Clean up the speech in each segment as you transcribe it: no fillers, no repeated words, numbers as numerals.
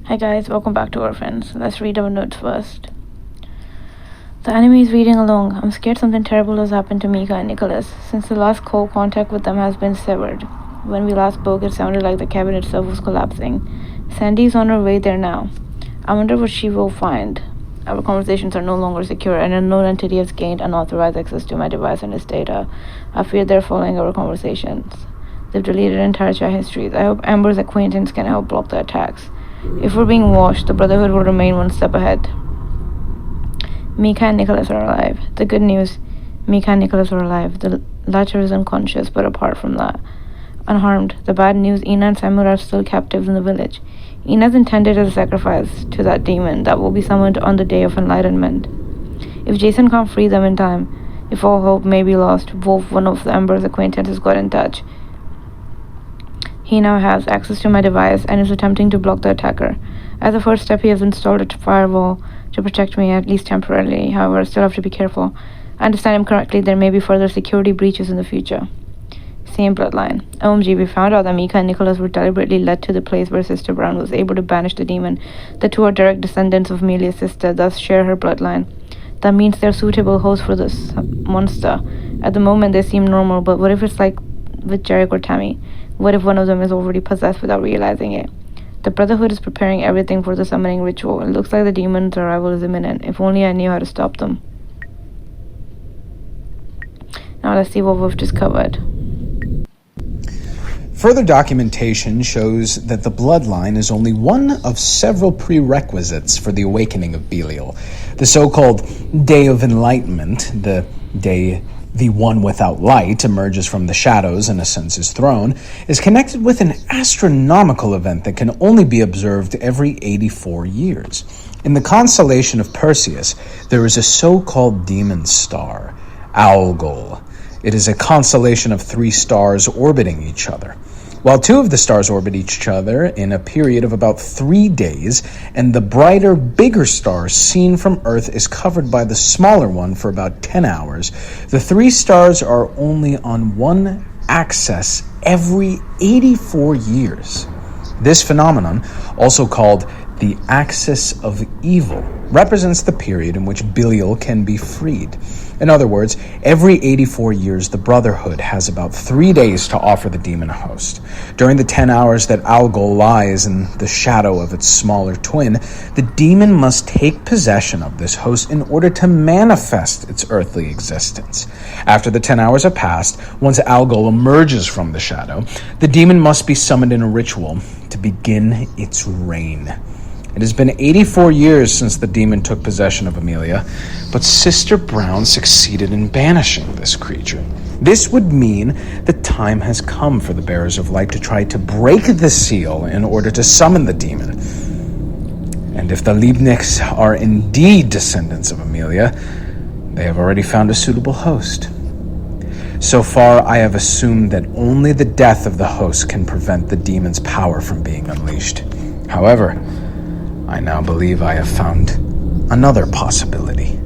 Hi guys, welcome back to Orphans. Let's read our notes first. The enemy is reading along. I'm scared something terrible has happened to Mika and Nicholas, since the last contact with them has been severed. When we last spoke, it sounded like the cabin itself was collapsing. Sandy's on her way there now. I wonder what she will find. Our conversations are no longer secure, and an unknown entity has gained unauthorized access to my device and its data. I fear they're following our conversations. They've deleted entire chat histories. I hope Amber's acquaintance can help block the attacks. If we're being watched, the Brotherhood will remain one step ahead. Mika and Nicholas are alive. The good news, Mika and Nicholas are alive. The latter is unconscious, but apart from that, unharmed. The bad news, Ina and Samuel are still captives in the village. Ina's intended as a sacrifice to that demon that will be summoned on the day of enlightenment. If Jason can't free them in time, if all hope may be lost, Wolf, one of the Amber's acquaintances, got in touch. He now has access to my device and is attempting to block the attacker. As a first step, he has installed a firewall to protect me, at least temporarily. However, I still have to be careful. I understand him correctly, there may be further security breaches in the future. Same bloodline. OMG, we found out that Mika and Nicholas were deliberately led to the place where Sister Brown was able to banish the demon. The two are direct descendants of Amelia's sister, thus share her bloodline. That means they're suitable hosts for this monster. At the moment, they seem normal, but what if it's like with Jarek or Tammy? What if one of them is already possessed without realizing it? The Brotherhood is preparing everything for the summoning ritual. It looks like the demon's arrival is imminent. If only I knew how to stop them. Now let's see what we've discovered. Further documentation shows that the bloodline is only one of several prerequisites for the awakening of Belial. The so-called Day of Enlightenment, the day the one without light emerges from the shadows and ascends his throne, is connected with an astronomical event that can only be observed every 84 years. In the constellation of Perseus, there is a so-called demon star, Algol. It is a constellation of 3 stars orbiting each other. While 2 of the stars orbit each other in a period of about 3 days, and the brighter, bigger star seen from Earth is covered by the smaller one for about 10 hours, the 3 stars are only on one axis every 84 years. This phenomenon, also called the axis of evil, represents the period in which Belial can be freed. In other words, every 84 years, the Brotherhood has about 3 days to offer the demon a host. During the 10 hours that Algol lies in the shadow of its smaller twin, the demon must take possession of this host in order to manifest its earthly existence. After the 10 hours have passed, once Algol emerges from the shadow, the demon must be summoned in a ritual to begin its reign. It has been 84 years since the demon took possession of Amelia, but Sister Brown succeeded in banishing this creature. This would mean the time has come for the Bearers of Light to try to break the seal in order to summon the demon. And if the Liebniks are indeed descendants of Amelia, they have already found a suitable host. So far, I have assumed that only the death of the host can prevent the demon's power from being unleashed. However, I now believe I have found another possibility.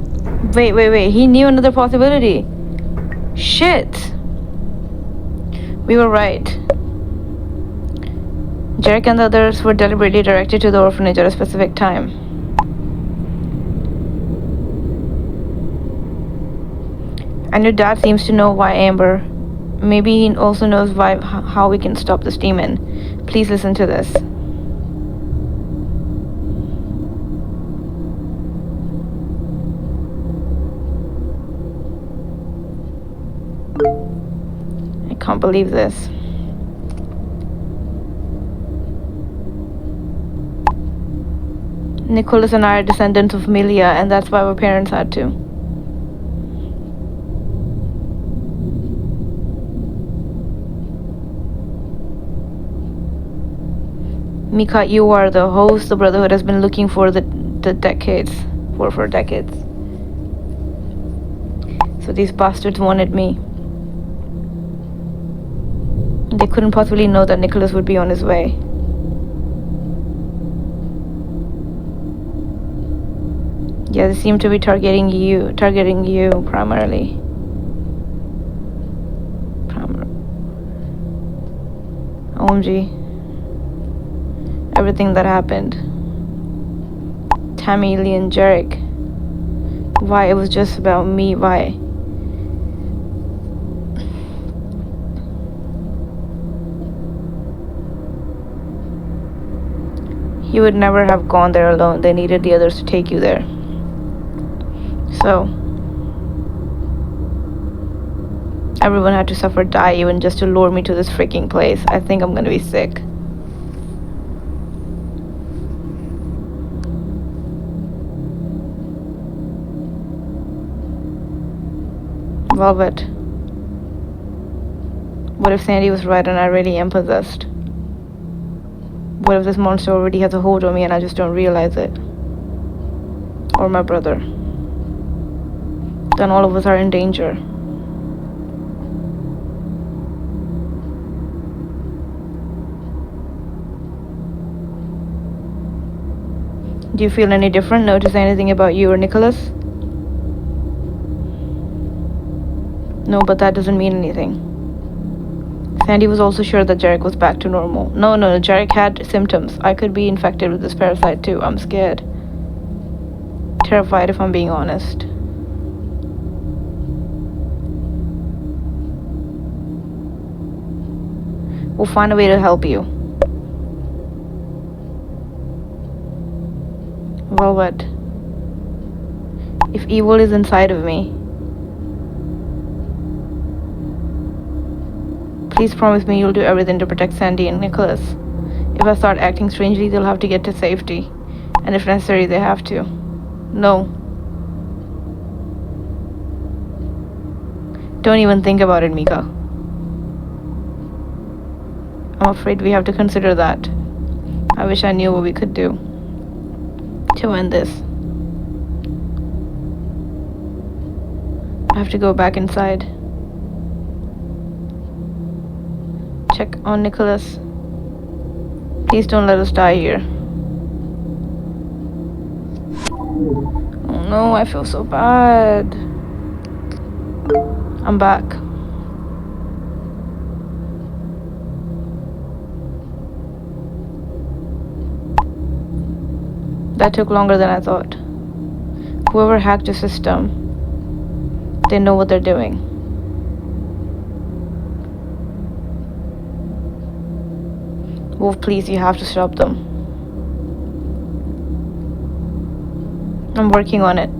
Wait. He knew another possibility. Shit. We were right. Jarek and the others were deliberately directed to the orphanage at a specific time. And your dad seems to know why Amber. Maybe he also knows how we can stop this demon. Please listen to this. I can't believe this. Nicholas and I are descendants of Amelia, and that's why our parents had to. Mika, you are the host the Brotherhood has been looking for for decades. So these bastards wanted me. They couldn't possibly know that Nicholas would be on his way. Yeah, they seem to be targeting you primarily. OMG. Everything that happened. Tammy, Lee, and Jarek. Why? It was just about me. Why? You would never have gone there alone. They needed the others to take you there. So, everyone had to suffer, die, even just to lure me to this freaking place. I think I'm gonna be sick. Velvet. What if Sandy was right and I really am possessed? What if this monster already has a hold on me and I just don't realize it? Or my brother? Then all of us are in danger. Do you feel any different? Notice anything about you or Nicholas? No, but that doesn't mean anything. Sandy was also sure that Jarek was back to normal. No, Jarek had symptoms. I could be infected with this parasite too. I'm scared. Terrified, if I'm being honest. We'll find a way to help you. Well, what? If evil is inside of me, please promise me you'll do everything to protect Sandy and Nicholas. If I start acting strangely, they'll have to get to safety. And if necessary, they have to. No. Don't even think about it, Mika. I'm afraid we have to consider that. I wish I knew what we could do to end this. I have to go back inside. Check on Nicholas. Please don't let us die here. Oh no, I feel so bad. I'm back. That took longer than I thought. Whoever hacked the system, they know what they're doing. Wolf, please, you have to stop them. I'm working on it.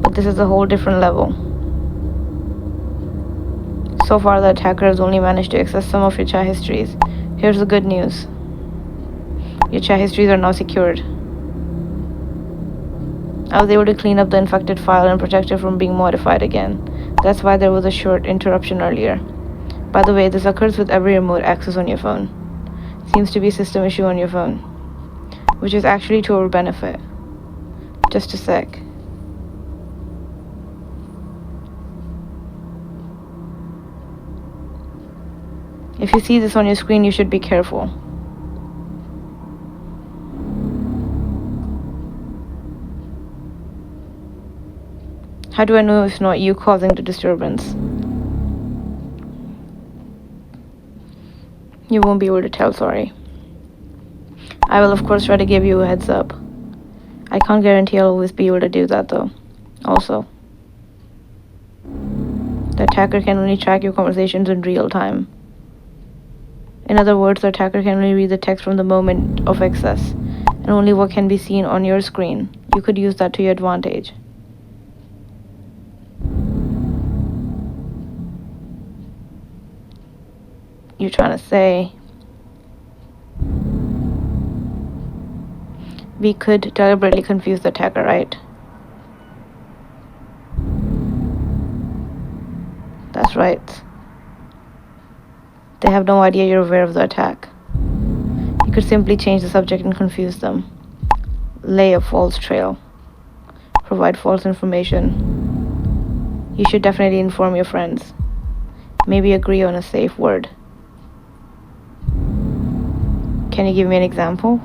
But this is a whole different level. So far, the attacker has only managed to access some of your chat histories. Here's the good news. Your chat histories are now secured. I was able to clean up the infected file and protect it from being modified again. That's why there was a short interruption earlier. By the way, this occurs with every remote access on your phone. Seems to be a system issue on your phone, which is actually to our benefit. Just a sec. If you see this on your screen, you should be careful. How do I know it's not you causing the disturbance? You won't be able to tell, sorry. I will of course try to give you a heads up. I can't guarantee I'll always be able to do that though. Also, the attacker can only track your conversations in real time. In other words, the attacker can only read the text from the moment of access, and only what can be seen on your screen. You could use that to your advantage. You're trying to say we could deliberately confuse the attacker, right? That's right. They have no idea you're aware of the attack. You could simply change the subject and confuse them. Lay a false trail. Provide false information. You should definitely inform your friends. Maybe agree on a safe word. Can you give me an example?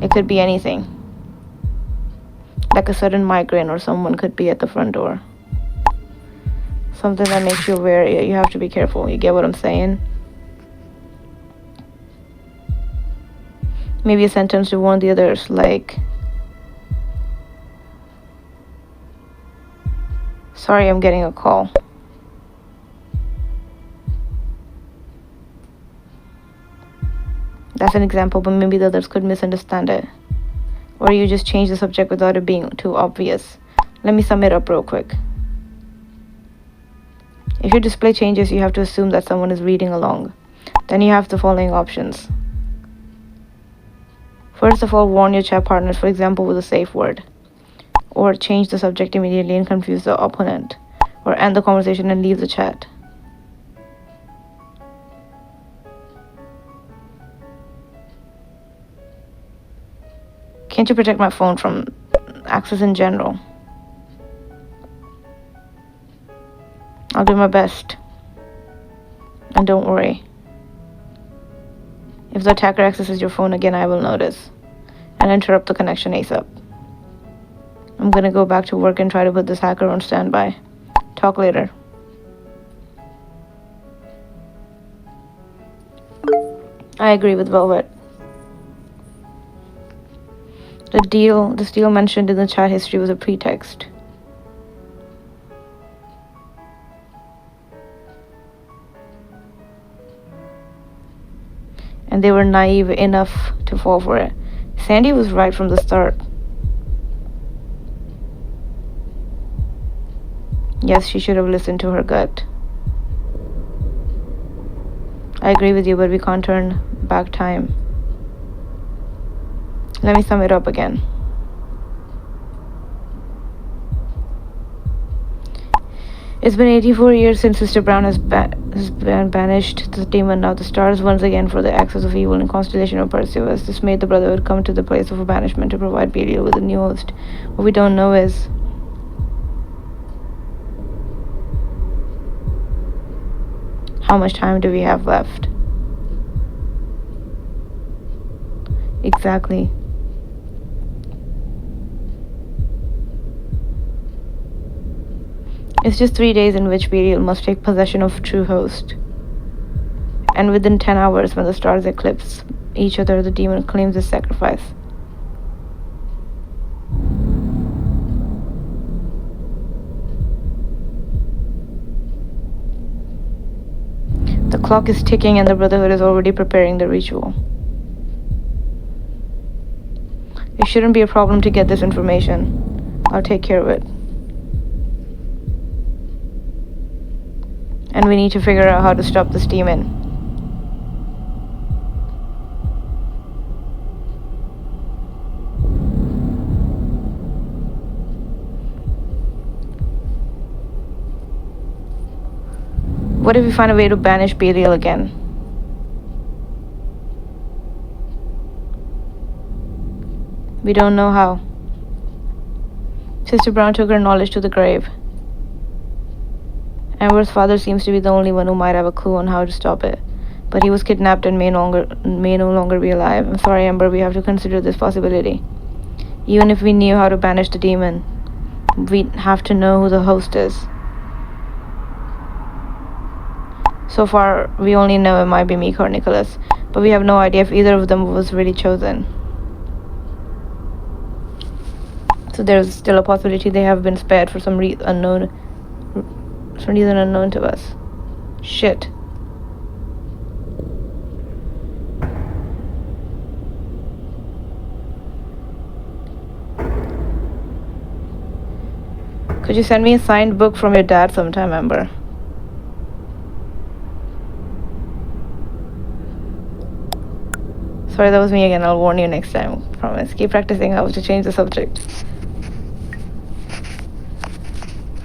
It could be anything. Like a sudden migraine, or someone could be at the front door. Something that makes you aware. You have to be careful. You get what I'm saying? Maybe a sentence to warn the others, like, "Sorry, I'm getting a call." That's an example, but maybe the others could misunderstand it. Or you just change the subject without it being too obvious. Let me sum it up real quick. If your display changes, you have to assume that someone is reading along. Then you have the following options. First of all, warn your chat partners, for example, with a safe word. Or change the subject immediately and confuse the opponent. Or end the conversation and leave the chat. Can't you protect my phone from access in general? I'll do my best. And don't worry. If the attacker accesses your phone again, I will notice and interrupt the connection ASAP. I'm gonna go back to work and try to put this hacker on standby. Talk later. I agree with Velvet. This deal mentioned in the chat history was a pretext. And they were naive enough to fall for it. Sandy was right from the start. Yes, she should have listened to her gut. I agree with you, but we can't turn back time. Let me sum it up again. It's been 84 years since Sister Brown has banished the demon. Now the stars once again for the axis of evil in constellation of Perseus. This made the Brotherhood come to the place of banishment to provide Belial with a new host. What we don't know is how much time do we have left? Exactly. It's just 3 days in which Belial must take possession of true host. And within 10 hours, when the stars eclipse each other, the demon claims his sacrifice. The clock is ticking and the Brotherhood is already preparing the ritual. It shouldn't be a problem to get this information. I'll take care of it. And we need to figure out how to stop this demon. What if we find a way to banish Belial again? We don't know how. Sister Brown took her knowledge to the grave. Amber's father seems to be the only one who might have a clue on how to stop it. But he was kidnapped and may no longer be alive. I'm sorry, Amber, we have to consider this possibility. Even if we knew how to banish the demon, we'd have to know who the host is. So far, we only know it might be Mika or Nicholas, but we have no idea if either of them was really chosen. So there's still a possibility they have been spared for some reason unknown to us. Shit. Could you send me a signed book from your dad sometime, Amber? Sorry, that was me again. I'll warn you next time. Promise. Keep practicing how to change the subject.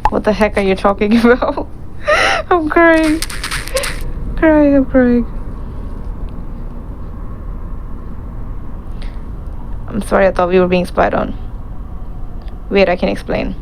What the heck are you talking about? I'm crying. I'm crying. I'm sorry, I thought we were being spied on. Wait, I can explain.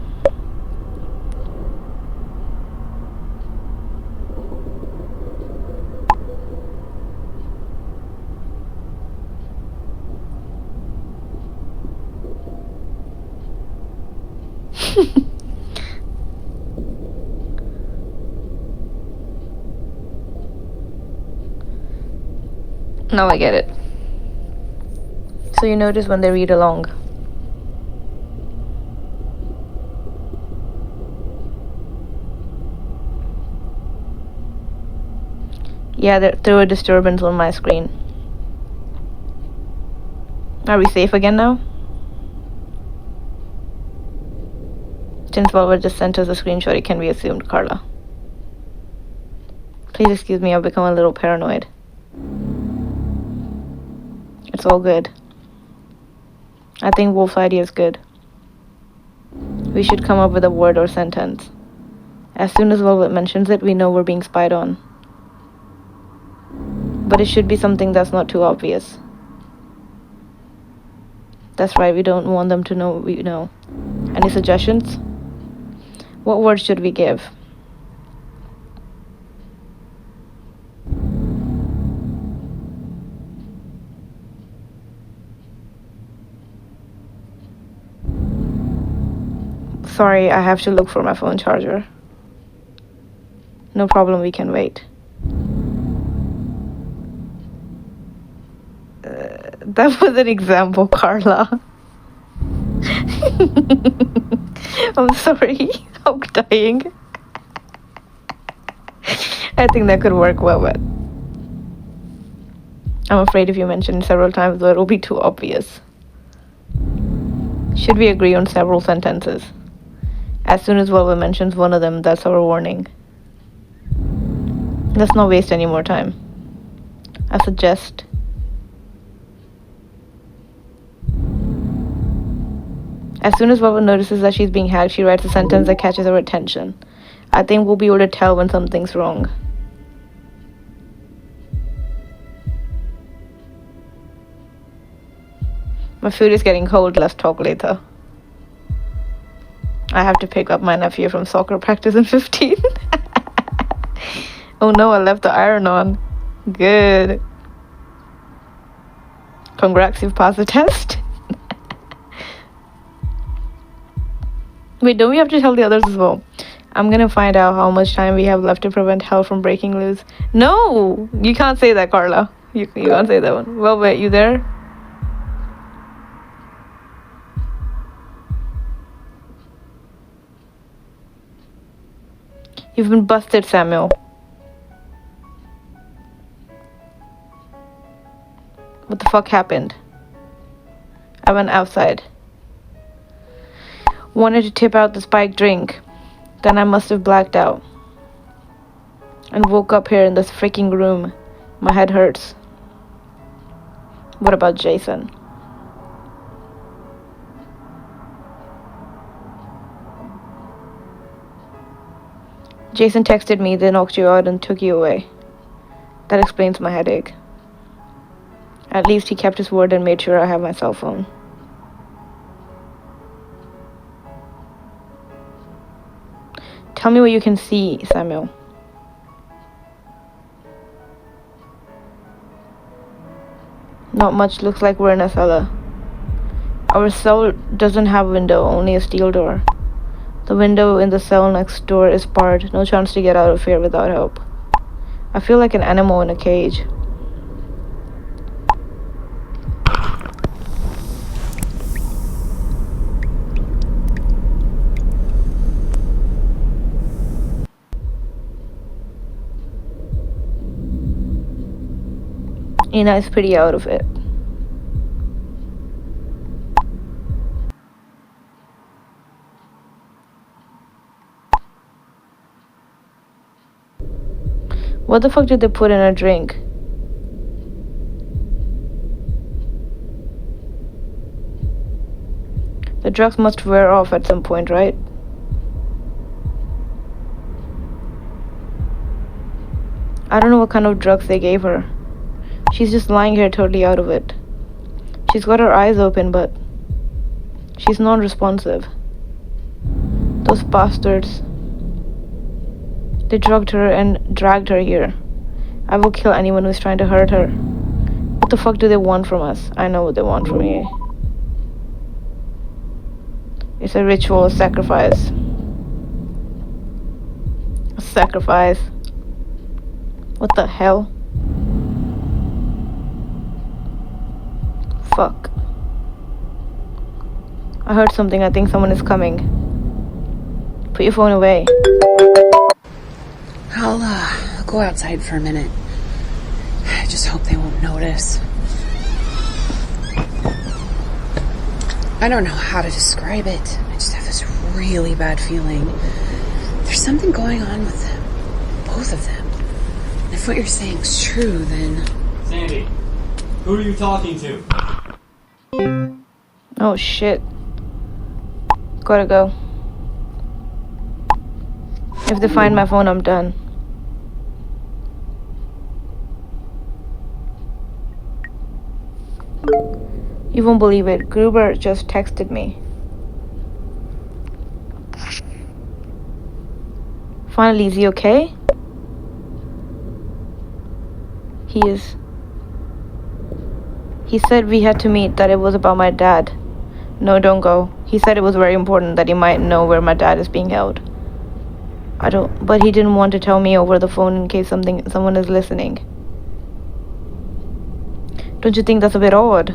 Now I get it. So you notice when they read along. Yeah, there threw a disturbance on my screen. Are we safe again now? Since Velvet just sent us a screenshot, it can be assumed, Carla. Please excuse me, I've become a little paranoid. It's all good. I think Wolf's idea is good. We should come up with a word or sentence. As soon as Velvet mentions it, we know we're being spied on. But it should be something that's not too obvious. That's right, we don't want them to know we know. Any suggestions? What word should we give? Sorry, I have to look for my phone charger. No problem, we can wait. That was an example, Carla. I'm sorry, I'm dying. I think that could work well, but I'm afraid if you mention it several times, though, it'll be too obvious. Should we agree on several sentences? As soon as Velvet mentions one of them, that's our warning. Let's not waste any more time. I suggest... As soon as Velvet notices that she's being hacked, she writes a sentence that catches her attention. I think we'll be able to tell when something's wrong. My food is getting cold, let's talk later. I have to pick up my nephew from soccer practice in 15. Oh no, I left the iron on. Good. Congrats, you've passed the test. Wait, don't we have to tell the others as well? I'm gonna find out how much time we have left to prevent hell from breaking loose. No! You can't say that, Carla. You can't say that one. Well, wait, you there? You've been busted, Samuel. What the fuck happened? I went outside. Wanted to tip out the spiked drink. Then I must have blacked out. And woke up here in this freaking room. My head hurts. What about Jason? Jason texted me, they knocked you out and took you away. That explains my headache. At least he kept his word and made sure I have my cell phone. Tell me what you can see, Samuel. Not much, looks like we're in a cellar. Our cell doesn't have a window, only a steel door. The window in the cell next door is barred, no chance to get out of here without help. I feel like an animal in a cage. Ina is pretty out of it. What the fuck did they put in a drink? The drugs must wear off at some point, right? I don't know what kind of drugs they gave her. She's just lying here totally out of it. She's got her eyes open, but she's non-responsive. Those bastards. They drugged her and dragged her here. I will kill anyone who's trying to hurt her. What the fuck do they want from us? I know what they want from me. It's a ritual, a sacrifice. A sacrifice. What the hell? Fuck. I heard something. I think someone is coming. Put your phone away. I'll go outside for a minute. I just hope they won't notice. I don't know how to describe it. I just have this really bad feeling. There's something going on with them. Both of them. If what you're saying is true, then... Sandy, who are you talking to? Oh shit. Gotta go. If they find my phone, I'm done. You won't believe it. Gruber just texted me. Finally, is he okay? He is. He said we had to meet, that it was about my dad. No, don't go. He said it was very important that he might know where my dad is being held. But he didn't want to tell me over the phone in case someone is listening. Don't you think that's a bit odd?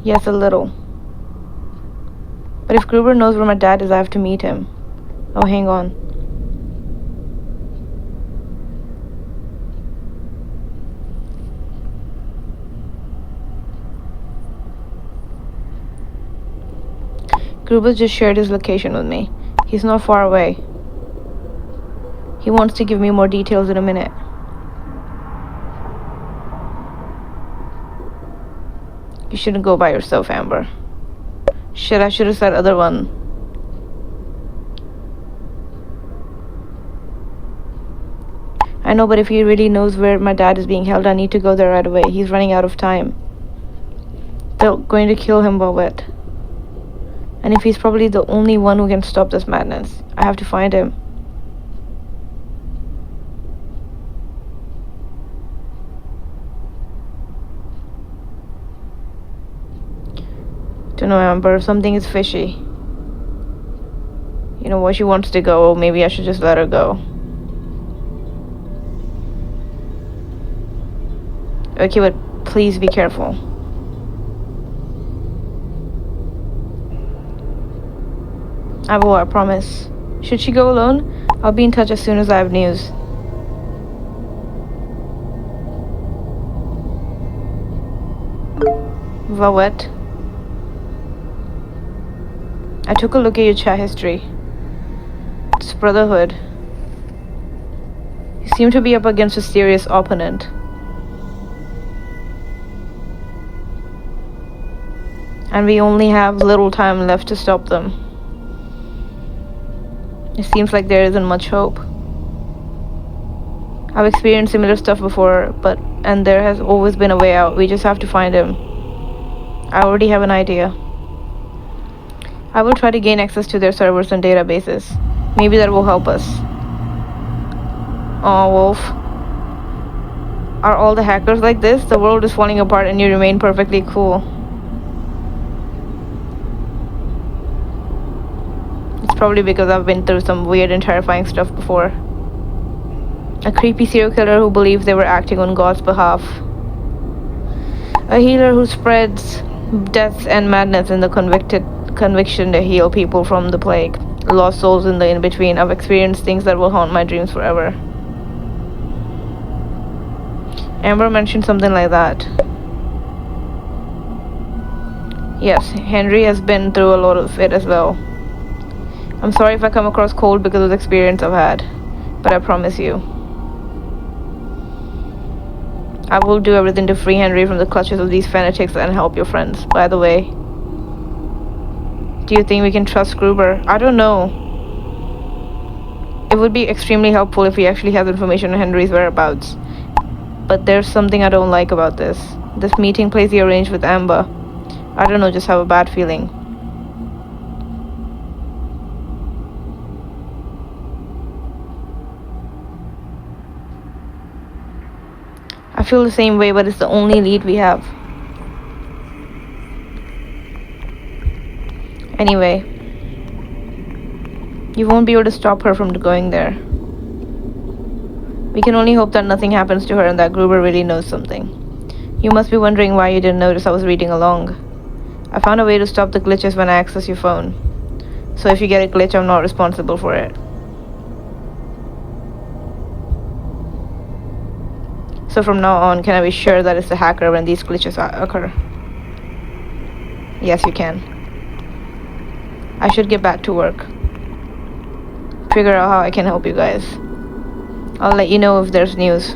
Yes, a little. But if Gruber knows where my dad is, I have to meet him. Oh, hang on. Gruber just shared his location with me. He's not far away. He wants to give me more details in a minute. You shouldn't go by yourself, Amber. Shit, I should have said other one. I know, but if he really knows where my dad is being held, I need to go there right away. He's running out of time. They're going to kill him, Bobette. And if he's probably the only one who can stop this madness, I have to find him. Don't know, Amber. Something is fishy. You know what? She wants to go. Maybe I should just let her go. Okay, but please be careful. I will, I promise. Should she go alone? I'll be in touch as soon as I have news. Vawet. I took a look at your chat history. It's Brotherhood. You seem to be up against a serious opponent. And we only have little time left to stop them. It seems like there isn't much hope. I've experienced similar stuff before, and there has always been a way out. We just have to find him. I already have an idea. I will try to gain access to their servers and databases. Maybe that will help us. Aw, Wolf. Are all the hackers like this? The world is falling apart and you remain perfectly cool. It's probably because I've been through some weird and terrifying stuff before. A creepy serial killer who believed they were acting on God's behalf. A healer who spreads death and madness in the conviction to heal people from the plague. Lost souls in the in-between. I've experienced things that will haunt my dreams forever. Amber mentioned something like that. Yes, Henry has been through a lot of it as well. I'm sorry if I come across cold because of the experience I've had, but I promise you, I will do everything to free Henry from the clutches of these fanatics and help your friends. By the way, do you think we can trust Gruber? I don't know. It would be extremely helpful if he actually has information on Henry's whereabouts. But there's something I don't like about this. This meeting place he arranged with Amber. I don't know, just have a bad feeling. I feel the same way, but it's the only lead we have. Anyway, you won't be able to stop her from going there. We can only hope that nothing happens to her and that Gruber really knows something. You must be wondering why you didn't notice I was reading along. I found a way to stop the glitches when I access your phone. So if you get a glitch, I'm not responsible for it. So from now on, can I be sure that it's the hacker when these glitches occur? Yes, you can. I should get back to work. Figure out how I can help you guys. I'll let you know if there's news.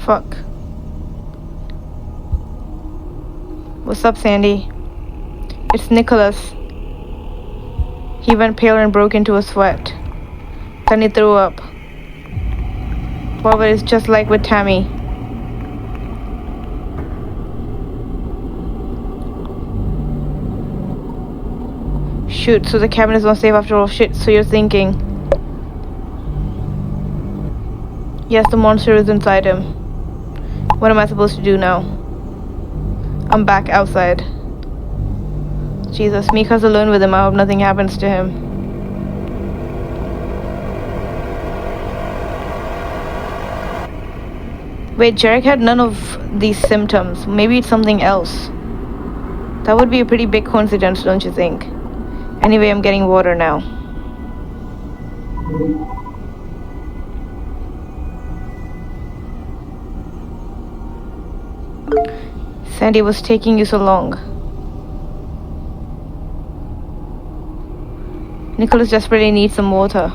Fuck. What's up, Sandy? It's Nicholas. He went pale and broke into a sweat. Then he threw up. Well, but it's just like with Tammy. Shoot, so the cabin is not safe after all. Shit, so you're thinking. Yes, the monster is inside him. What am I supposed to do now? I'm back outside. Jesus, Mika's alone with him. I hope nothing happens to him. Wait, Jarek had none of these symptoms. Maybe it's something else. That would be a pretty big coincidence, don't you think? Anyway, I'm getting water now. Sandy, was taking you so long? Nicholas desperately needs some water.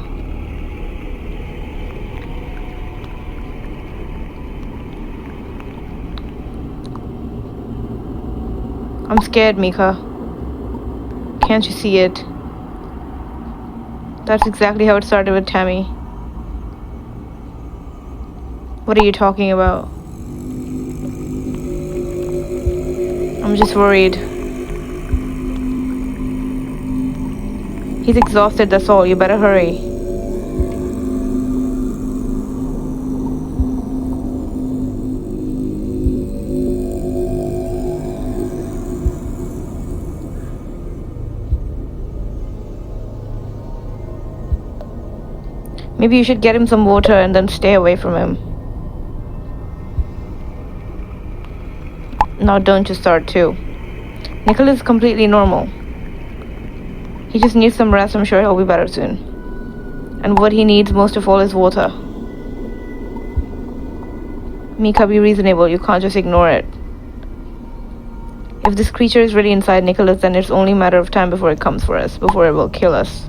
I'm scared, Mika. Can't you see it? That's exactly how it started with Tammy. What are you talking about? I'm just worried. He's exhausted, that's all. You better hurry. Maybe you should get him some water and then stay away from him. Now don't you start too. Nicholas is completely normal. He just needs some rest. I'm sure he'll be better soon. And what he needs most of all is water. Mika, be reasonable. You can't just ignore it. If this creature is really inside Nicholas, then it's only a matter of time before it comes for us, before it will kill us.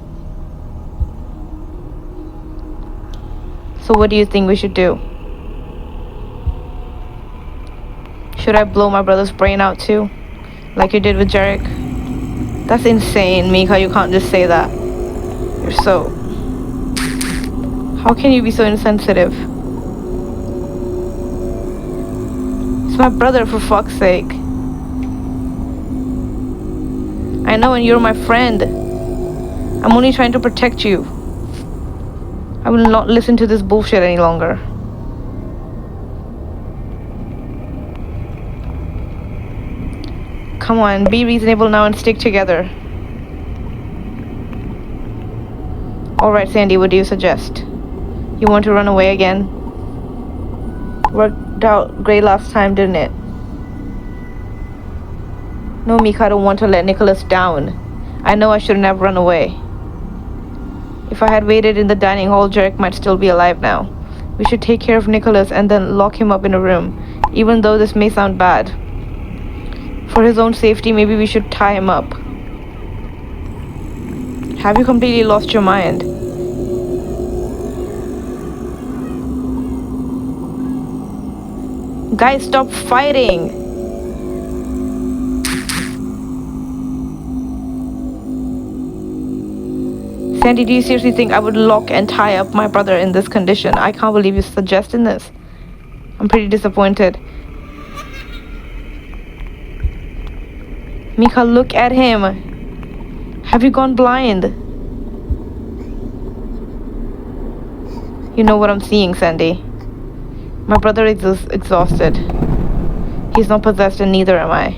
So what do you think we should do? Should I blow my brother's brain out too? Like you did with Jarek? That's insane, Mika. You can't just say that. You're so... How can you be so insensitive? It's my brother, for fuck's sake. I know, and you're my friend. I'm only trying to protect you. I will not listen to this bullshit any longer. Come on, be reasonable now and stick together. Alright, Sandy, what do you suggest? You want to run away again? Worked out great last time, didn't it? No, Mika, I don't want to let Nicholas down. I know I shouldn't have run away. If I had waited in the dining hall, Jarek might still be alive now. We should take care of Nicholas and then lock him up in a room, even though this may sound bad. For his own safety, maybe we should tie him up. Have you completely lost your mind? Guys, stop fighting! Sandy, do you seriously think I would lock and tie up my brother in this condition? I can't believe you're suggesting this. I'm pretty disappointed. Mika, look at him. Have you gone blind? You know what I'm seeing, Sandy. My brother is exhausted. He's not possessed and neither am I.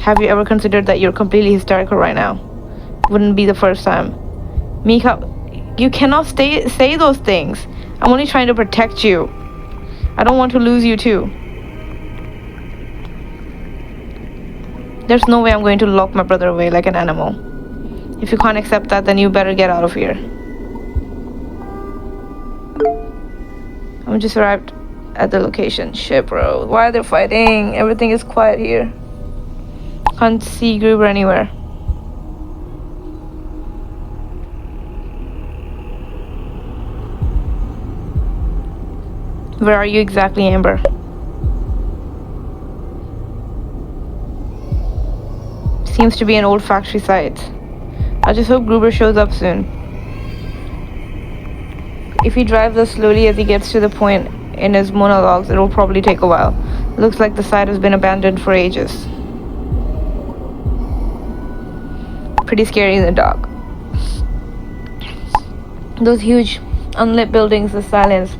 Have you ever considered that you're completely hysterical right now? wouldn't be the first time. Mika, you cannot say those things. I'm only trying to protect you. I don't want to lose you too. There's no way I'm going to lock my brother away like an animal. If you can't accept that, then you better get out of here. I'm just arrived at the location. Shit, bro. Why are they fighting? Everything is quiet here. Can't see Gruber anywhere. Where are you exactly, Amber? Seems to be an old factory site. I just hope Gruber shows up soon. If he drives as slowly as he gets to the point in his monologues, it will probably take a while. Looks like the site has been abandoned for ages. Pretty scary in the dark. Those huge, unlit buildings, the silence.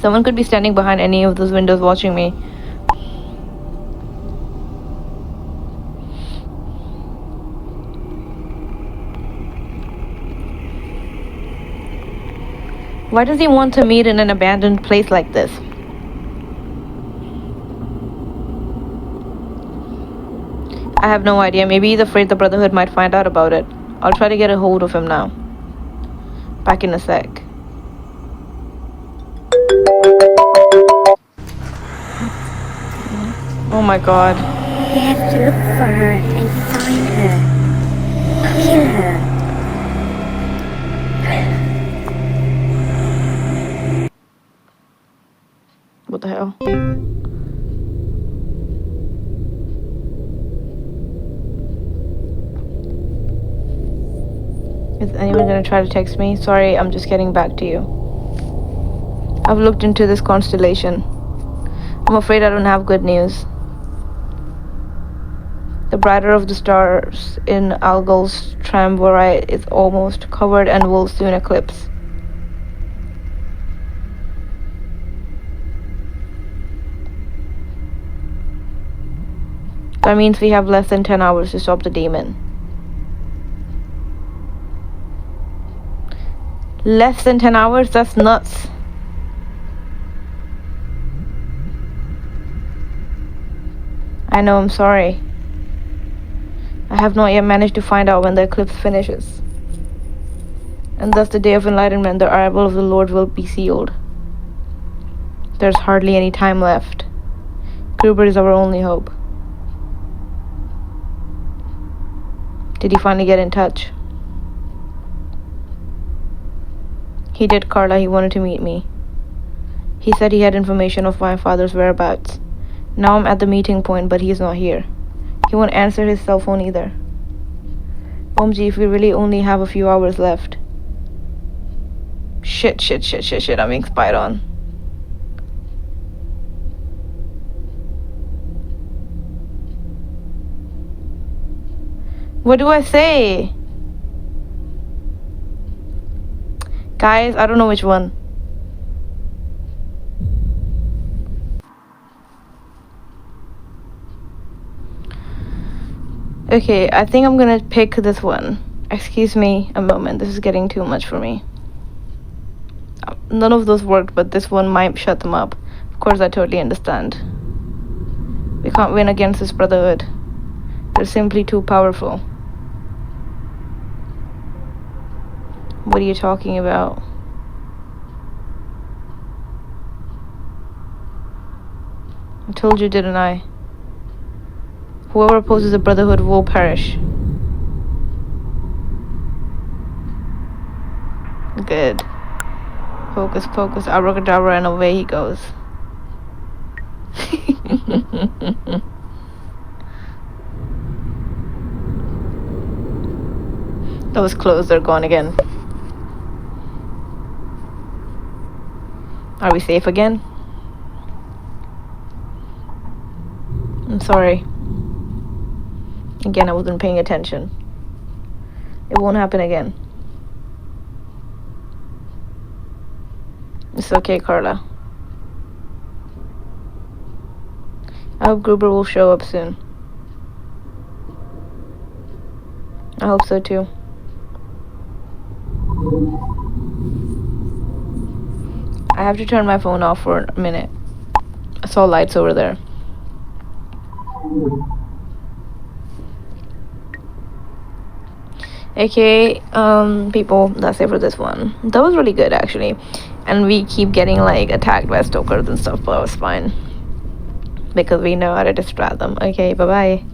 Someone could be standing behind any of those windows watching me. Why does he want to meet in an abandoned place like this? I have no idea. Maybe he's afraid the Brotherhood might find out about it. I'll try to get a hold of him now. Back in a sec. Oh my god. We have to look for her and find her. Kill her. What the hell? Is anyone gonna try to text me? Sorry, I'm just getting back to you. I've looked into this constellation. I'm afraid I don't have good news. The brighter of the stars in Algol's triumvirate is almost covered and will soon eclipse. That means we have less than 10 hours to stop the demon. Less than 10 hours? That's nuts. I know, I'm sorry. I have not yet managed to find out when the eclipse finishes. And thus the day of enlightenment, the arrival of the Lord will be sealed. There's hardly any time left. Gruber is our only hope. Did he finally get in touch? He did, Carla. He wanted to meet me. He said he had information of my father's whereabouts. Now I'm at the meeting point, but he's not here. He won't answer his cell phone either. OMG, if we really only have a few hours left. Shit, I'm being spied on. What do I say? Guys, I don't know which one. Okay, I think I'm gonna pick this one. Excuse me a moment, this is getting too much for me. None of those worked, but this one might shut them up. Of course, I totally understand. We can't win against this Brotherhood. They're simply too powerful. What are you talking about? I told you, didn't I? Whoever opposes the Brotherhood will perish. Good. Focus, focus, abracadabra, and away he goes. Those clothes are gone again. Are we safe again? I'm sorry. Again, I wasn't paying attention. It won't happen again. It's okay, Carla. I hope Gruber will show up soon. I hope so too. I have to turn my phone off for a minute. I saw lights over there. Okay, people, that's it for this one. That was really good actually. And we keep getting like attacked by stalkers and stuff, but it was fine. Because we know how to distract them. Okay, bye-bye.